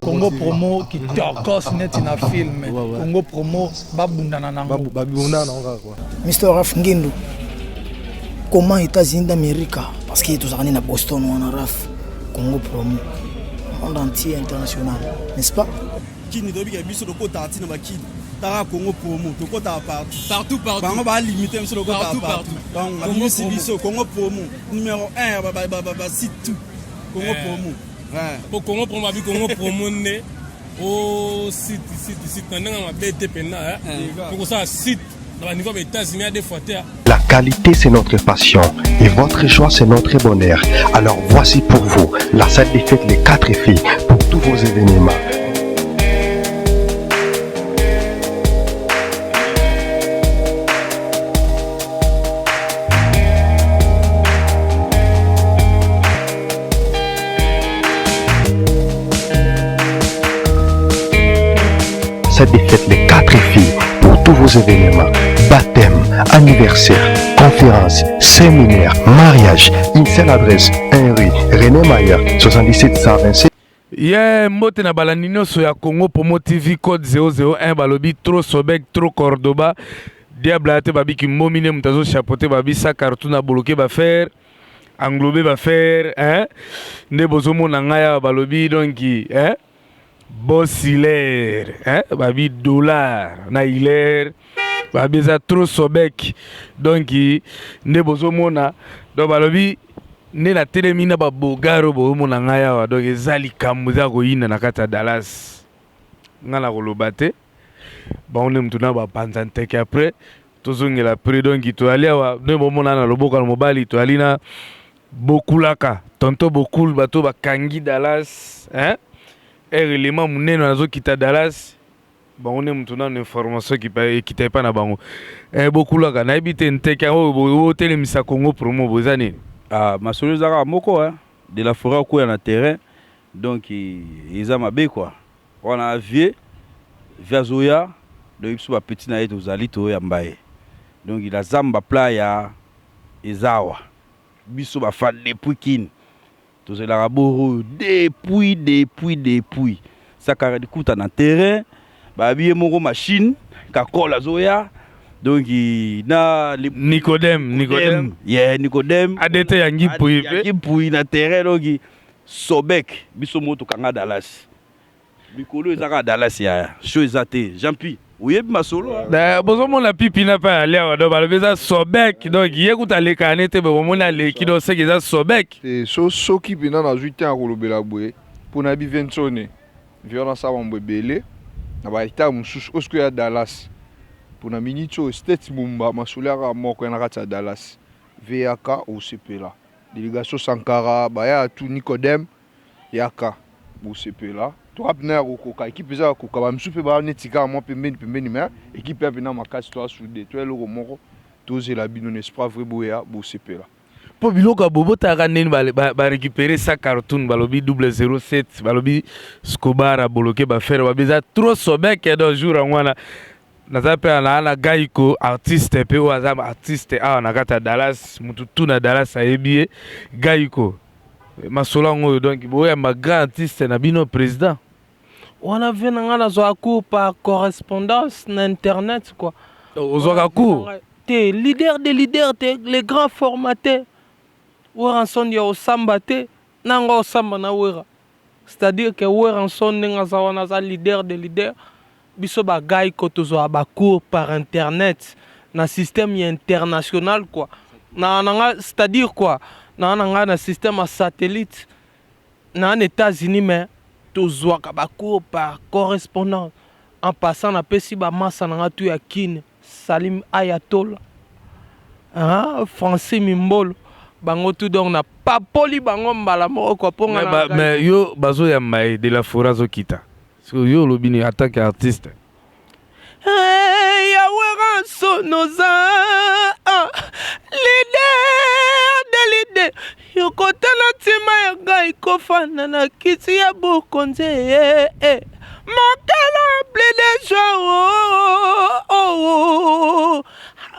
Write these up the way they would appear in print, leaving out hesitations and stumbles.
Congo promo qui torcos net na film. Congo promo babundana nango. Babundana nango quoi. Mr. Raf Ngindu. Comment États-Unis d'Amérique parce que tous années à Boston ou en Raf Congo promo monde entier international, n'est-ce pas? Qui ne doit pas biso de côté artiste na bakini. Tara Congo promo, to côté partout. Bango ba limiter sur le côté partout. Donc la biso Congo promo numéro 1 ba site tout. Congo promo. Ouais. Pour Congo promo abi Congo promo né au site nanga ma BTP na pour ça site dans niveau des États-Unis des fois. La qualité, c'est notre passion et votre choix, c'est notre bonheur. Alors voici pour vous la salle des fêtes Les 4 filles pour tous vos événements. Salle des fêtes Les 4 filles pour tous vos événements. Baptême, anniversaire, conférence, séminaire, mariage. Une seule adresse, 1 rue René Mayer, 77 127. Mbote na balanino so ya Congo Promo TV code 001 balobi trop Sobek trop Cordoba diablate babi ki momine mutazo chapeauté babi sa carton na bloqué ba faire englober ba faire nde bozomo na ngaya balobi donc boss hilaire babi dollar na hilaire babi za trop Sobek donc nde bozomona do balobi ne na telemina ba bogaro bo mona ngaya wa donc ezali kamuza ko yina na kata Dallas ngala ko lobate ba on mtuna ba panzante ki après tozongela près donc to alia wa ne bo mona na loboka mobali to alina bokulaka tonto bokul bato ba kangi Dallas élément muneno nazo kita Dallas ba on mtuna na information qui t'ai pas na bango bokulaka na ebite nteka o telemisa Congo Promo bozani. Ma solution moko de la forêt au na terrain donc ils ont mabé quoi on a vieux via Zoya donc ils sont petit na yeto zalito ya mbaye donc il a zamba playa ezawa biso ba fa depuis kin to ze la raboro depuis ça carré de kuta na terrain ba biye moko machine ka kola Zoya. Donc na Nicodème Nicodème adete yangi pouyi na terrain donc Sobek biso moto kanga Dallas mikolo ezaka Dallas ya show ezate Jean-Pi oui masolo da bozomo na pipi na pa aller wa do balobeza Sobek donc yekuta le kanete be bomona le kido seke za Sobek so ki bina na 8 ans kolobela boye pour na bi vensone violence a mbebele na ba ita mususu osko ya Dallas. Pour la minute, State Mumba, Masoulera, Moko, Nakata Dallas, VAK ou CPLA. Délégation Sankara, Baya, tout Nicodème, Yaka, ou CPLA. Tu as bien Koka, équipe Zara Koka, Msoupe Netika, moi, Pemben, équipe Pena Makas, toi, Soudé, toi, le Romoro, tous la bino n'est pas vrai, Boya, ou CPLA. Pour Biloka Bobo, tu as récupéré sa cartoon, Balobi 007, Balobi Scobar, Boloke, Bafer, Babiza, trop Sobek, et d'un jour, on nazape ana gaiko artiste pe o azam artiste na kata Dallas mututu na Dallas ayebiye gaiko masolo ngo donc boya ma grand artiste na bino président on a vu na zo aku par correspondance na internet quoi ozoka ku te leader des leaders te les grands formatés wera son yo samba te nango samba na wera c'est-à-dire que wera son nga zawana za leader des leaders biso ba gay ko tozo ba cours par internet na système international quoi na c'est-à-dire quoi na système satellite na États-Unis mais tozo ba cours par correspondance en passant na pesi ba massa na tu ya kin Salim Ayatollah Français Mimbolo bango tout donc na pas poli bango mbala moko quoi pour mais yo bazo ya mai de la forazo kita. Yo lobini attaque artiste. Yawera sonoza leader yo kotana tima ya gai kofana na kiti ya bokonze makala blede jo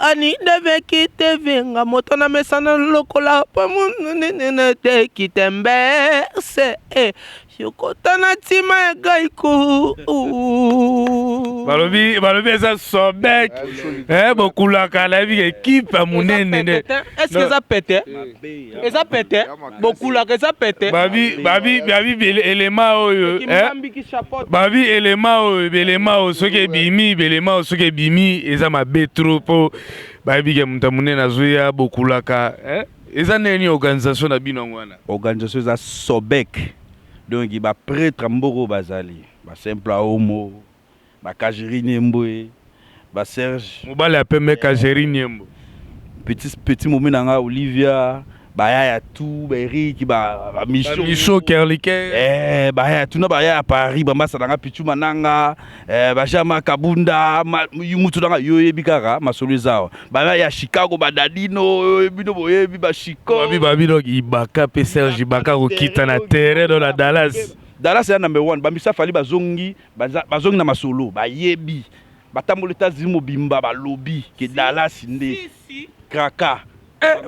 ani deve kite venga moto na mesana lokola pa munene te kitembe se yokota na ntima ya gaiko balobi eza Sobek bokulaka na yebi ekipe ya monene nde est-ce que eza pete eza pete bokulaka eza pete babi elema oyo babi elema oyo soki ebimi eza mabe trop po bayebi ke moto monene azoya bokulaka eza neni organisation na bino wana organisation eza Sobek donc ba prêtre mboko bazali ba simple homo ba Kajeri Niembo ba Serge mobali apeme Kajeri Niembo petit moment nanga Olivia ba ya tout ba Eric ba Micho Kerlike ba ya tout na ba ya Paris ba masa nanga Pichu Mananga ba Jama Kabunda mutu nanga yoye bikaka masolo zao ba ya Chicago ba Dadino bino boye ba Chico babi donc Ibaka pe Serge Ibaka ko kita na terrain dans la Dallas est number 1 bambisa fali bazongi na masolo ba yebi batambola États-Unis mobimba ba lobby ke Dallas nde kraka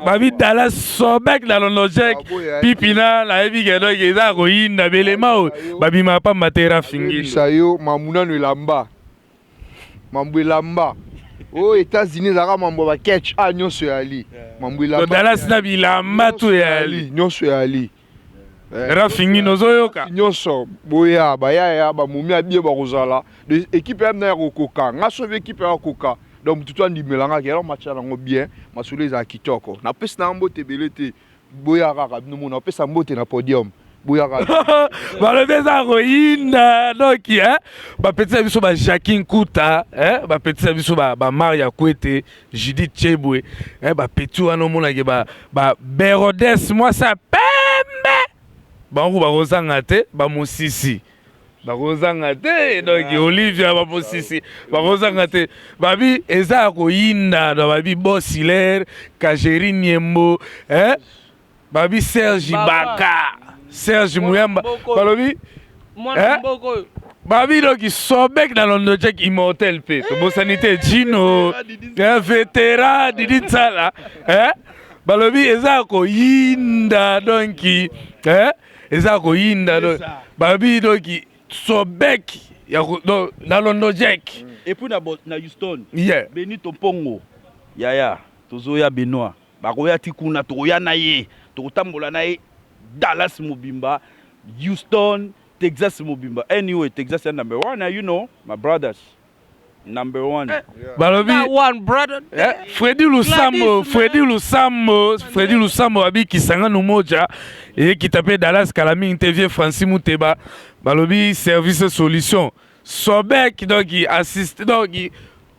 babi Dallas Sobek na londojek pipina la yebi ke donc eza ko yinda belema babi mapa matera fingi sayo mamuna no lamba mambo lamba États-Unis zaka mambo ba catch nyonso yali mambo lamba Dallas na bilamba to yali nyonso yali rafingi nozoyoka nyonso boya baya ba mumi abie ba kozala de équipe ya na kokoka ngaso équipe ya kokoka donc tout andi melanga ke match nango bien masule za kitoko na pesa na mbote belete boya kaka bino mona pesa mbote na podium boya kaka balobeza ko yinda donc ba petit biso ba Jacqueline Kuta ba petit biso ba Maria Kwete Judith Chebwe ba petit wana mona ke ba Berodes moi ça bango bakozanga te bamosisi bakozanga te donc Olivia bamosisi bakozanga te babi eza koyinda na babi Bosiler Kajeri Niembo babi Serge Ibaka Serge Muyamba balobi babi donc Sobek na londojek immortel pe bosanité Gino vétéran Didi Tsala balobi eza koyinda donc eza koyinda babi doki Sobek ya na londojek et puis na Houston Benito Pongo yaya tozoya Benoit bakoya tikuna toya na ye totambola na ye Dallas mobimba Houston Texas mobimba anyway Texas is number 1 you know my brothers number 1 balobi one brother Freddy Lusambo abi kisanga no moja et qui tapait Dallas Kalami interview Francis Muteba balobi service solution Sobek donc il assiste donc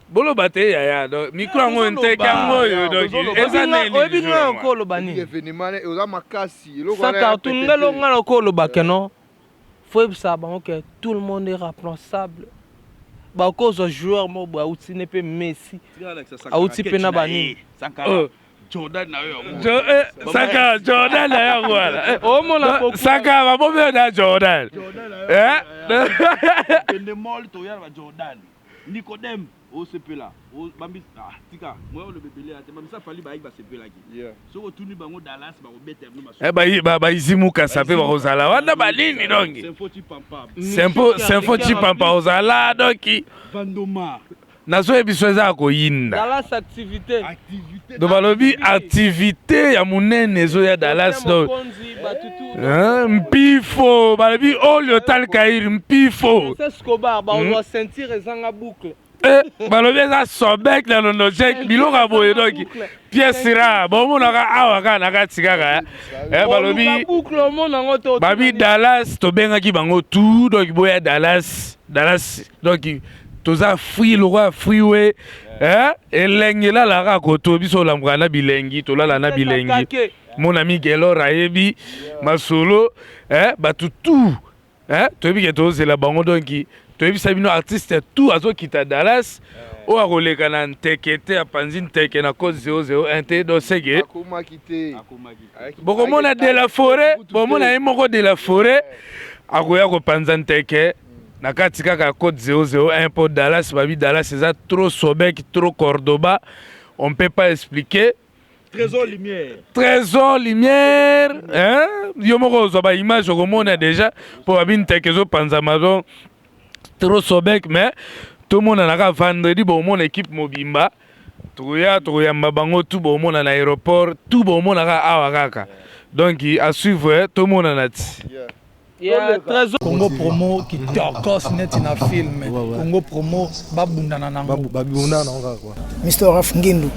bolo bate ya donc micro ngo nteka ngoyo donc ezane obinga ko lo bani événement oza makasi saka tungelo ngalo ko lo bakeno faut ça bon que tout le monde est responsable ba cause joueur mo ba outi ne pe Messi outi pe na bani Jordan na yo Saka Jordan na yo wala Saka ba bobe na Jordan Pendemol to ya ba Jordan Nicodem o sepela o bambi tika moi le bébé ate bamisa fali ba ba sepela ki so otuni bango Dallas ba obete no maso ba izimuka sape ba kozala wana balini donc Symphony Pampa ozala donc Vandoma nazo ebiso eza koyinda Dallas activité do balobi activité ya munene ezo ya Dallas do mpifo balobi olio tal kairi mpifo Escobar ba on sentir ezanga boucle balobi eza Sobek na londojek biloko boye donc pièce ra bomonaka awa kaka nakatikaka balobi babi Dallas tobengaki bango tout donc boya Dallas donc toza free le roi freeway elenge la la koto biso lambrana na bilengi tolala na bilengi mon ami Gelo Rayebi masolo batu tout toyebi ke tozela bango donc toyebi sabino artiste tout azo kita Dallas o akoleka na ntekete apanzi nteke na code 001 te do sege bokomona de la forêt bomona moko de la forêt akoya kopanza nteke na kati kaka code 001 pour Dallas babi Dallas c'est trop Sobek trop Cordoba on peut pas expliquer Trésor Lumière. Trésor Lumière. Hein? Yo moko zoba image okomona déjà pour babin tekezo panzamazo trop sobek mais tout le monde a vendredi bon mon équipe mobimba. Touya mabango tout bon monde à l'aéroport tout bon monde a awakaka. Donc à suivre tout le monde en a dit. Trésor Congo promo qui tokos net na film. Congo promo babundana nango. Mr. Raf Ngindu.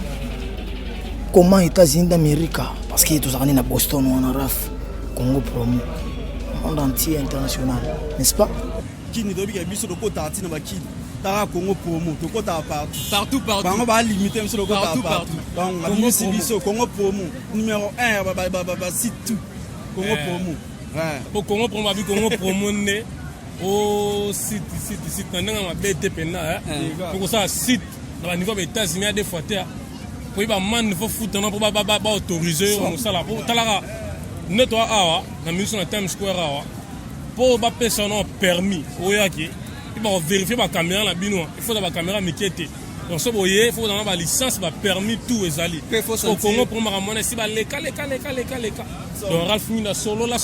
Comment États-Unis d'Amérique, parce que tout ça est à Boston ou en Raf, Congo promo, monde entier international, n'est-ce pas? Qui ne doit pas être sur le côté de la Kid, Tara Congo promo, tout côté partout. On va limiter sur le côté partout. Donc, Congo promo, Congo promo, numéro 1, site tout, Congo promo. Pour Congo promo, Congo promo né au site, on a BT Pena, pour ça site, dans le niveau des États-Unis, des fois. Pour y avoir man faut foutre non pour pas autoriser on ça là pour talara nettoie awa na mission na Times Square awa pour pas personne permis oyaki il va vérifier la caméra la bino il faut la caméra mikete donc ça boyer il faut dans la licence va permis tout ezali au Congo pour maramona si ba leka donc Ralph Mina solo là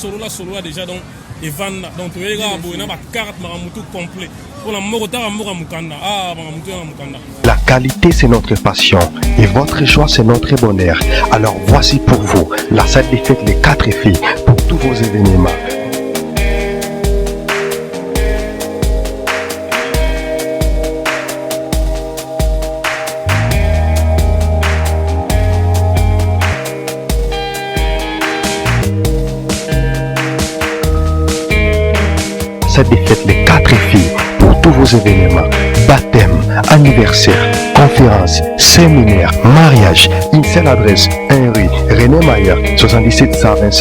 déjà donc Evan donc tu regardes boyna ba carte maramutu complet pour la morotara moramukanda maramutu na mukanda. La qualité, c'est notre passion et votre choix, c'est notre bonheur. Alors voici pour vous la salle des fêtes Les 4 filles pour tous vos événements. Salle des fêtes Les 4 filles pour tous vos événements. Baptême, anniversaire, conférence, séminaire, mariage. Une seule adresse, 1 rue René Mayer, 77 126.